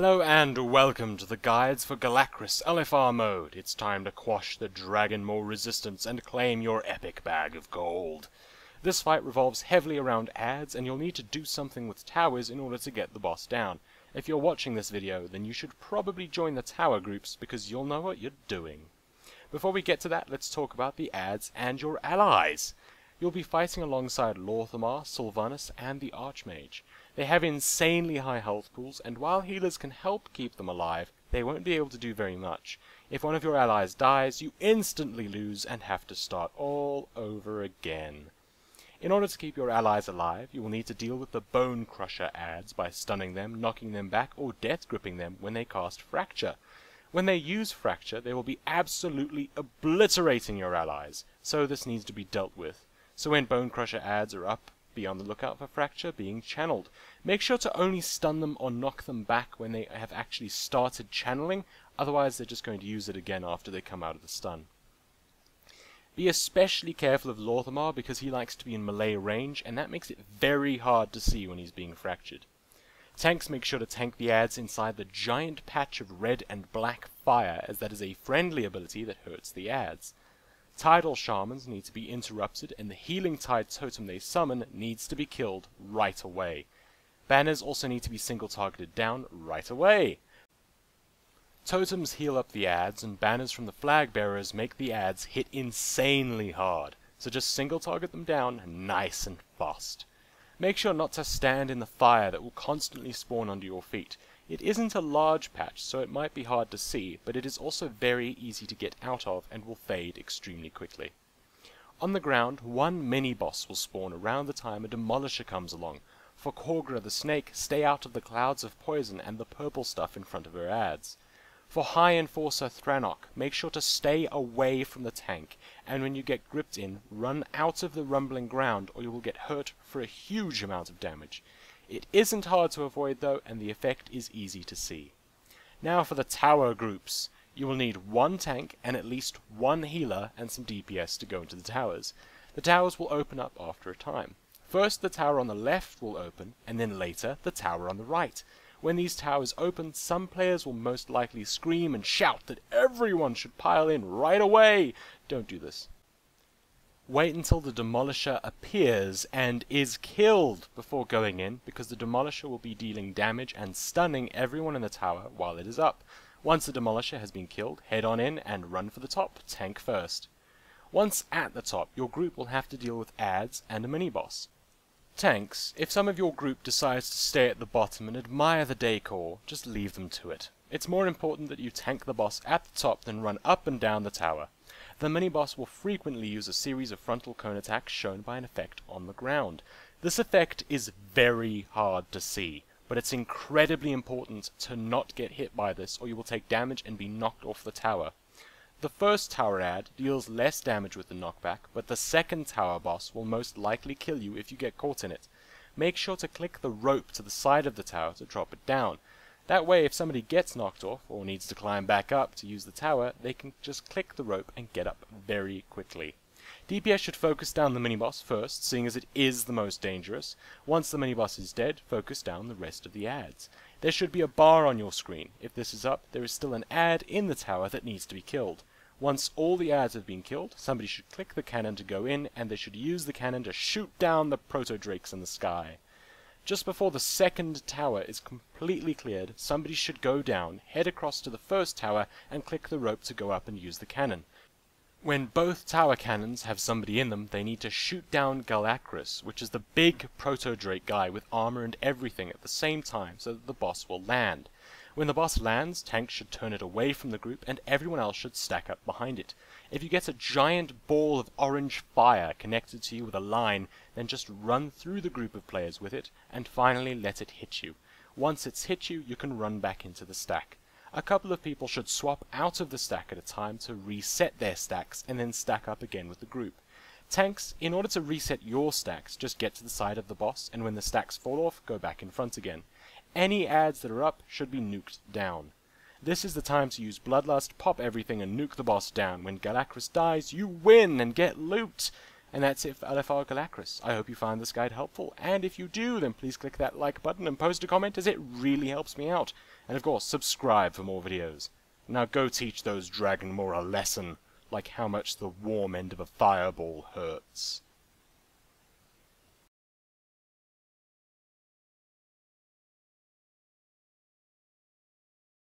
Hello and welcome to the guides for Galakras LFR mode. It's time to quash the Dragon Maw resistance and claim your epic bag of gold. This fight revolves heavily around adds, and you'll need to do something with towers in order to get the boss down. If you're watching this video, then you should probably join the tower groups because you'll know what you're doing. Before we get to that, let's talk about the adds and your allies. You'll be fighting alongside lor'themar, Sylvanas, and the Archmage. They have insanely high health pools, and while healers can help keep them alive, they won't be able to do very much. If one of your allies dies, you instantly lose and have to start all over again. In order to keep your allies alive, you will need to deal with the Bone Crusher adds by stunning them, knocking them back, or death gripping them when they cast Fracture. When they use Fracture, they will be absolutely obliterating your allies, so this needs to be dealt with. So when Bone Crusher adds are up, be on the lookout for Fracture being channeled. Make sure to only stun them or knock them back when they have actually started channeling, otherwise they're just going to use it again after they come out of the stun. Be especially careful of lor'themar because he likes to be in melee range, and that makes it very hard to see when he's being fractured. Tanks, make sure to tank the adds inside the giant patch of red and black fire, as that is a friendly ability that hurts the adds. Tidal Shamans need to be interrupted, and the Healing Tide totem they summon needs to be killed right away. Banners also need to be single targeted down right away. Totems heal up the adds, and banners from the flag bearers make the adds hit insanely hard, so just single target them down nice and fast. Make sure not to stand in the fire that will constantly spawn under your feet. It isn't a large patch, so it might be hard to see, but it is also very easy to get out of and will fade extremely quickly. On the ground, one mini-boss will spawn around the time a Demolisher comes along. For Korgra the Snake, stay out of the clouds of poison and the purple stuff in front of her adds. For High Enforcer Thranok, make sure to stay away from the tank, and when you get gripped in, run out of the rumbling ground or you will get hurt for a huge amount of damage. It isn't hard to avoid though, and the effect is easy to see. Now for the tower groups. You will need one tank and at least one healer and some DPS to go into the towers. The towers will open up after a time. First the tower on the left will open, and then later the tower on the right. When these towers open, some players will most likely scream and shout that everyone should pile in right away. Don't do this. Wait until the Demolisher appears and is killed before going in, because the Demolisher will be dealing damage and stunning everyone in the tower while it is up. Once the Demolisher has been killed, head on in and run for the top, tank first. Once at the top, your group will have to deal with adds and a mini-boss. Tanks, if some of your group decides to stay at the bottom and admire the decor, just leave them to it. It's more important that you tank the boss at the top than run up and down the tower. The mini-boss will frequently use a series of frontal cone attacks shown by an effect on the ground. This effect is very hard to see, but it's incredibly important to not get hit by this or you will take damage and be knocked off the tower. The first tower add deals less damage with the knockback, but the second tower boss will most likely kill you if you get caught in it. Make sure to click the rope to the side of the tower to drop it down. That way, if somebody gets knocked off, or needs to climb back up to use the tower, they can just click the rope and get up very quickly. DPS should focus down the mini-boss first, seeing as it is the most dangerous. Once the mini-boss is dead, focus down the rest of the adds. There should be a bar on your screen. If this is up, there is still an add in the tower that needs to be killed. Once all the adds have been killed, somebody should click the cannon to go in, and they should use the cannon to shoot down the proto-drakes in the sky. Just before the second tower is completely cleared, somebody should go down, head across to the first tower, and click the rope to go up and use the cannon. When both tower cannons have somebody in them, they need to shoot down Galakras, which is the big proto-drake guy with armor and everything at the same time so that the boss will land. When the boss lands, tanks should turn it away from the group and everyone else should stack up behind it. If you get a giant ball of orange fire connected to you with a line, then just run through the group of players with it and finally let it hit you. Once it's hit you, you can run back into the stack. A couple of people should swap out of the stack at a time to reset their stacks and then stack up again with the group. Tanks, in order to reset your stacks, just get to the side of the boss and when the stacks fall off, go back in front again. Any adds that are up should be nuked down. This is the time to use Bloodlust, pop everything and nuke the boss down. When Galakras dies, you win and get loot! And that's it for LFR Galakras. I hope you found this guide helpful, and if you do, then please click that like button and post a comment as it really helps me out. And of course, subscribe for more videos. Now go teach those Dragonmore a lesson, like how much the warm end of a fireball hurts.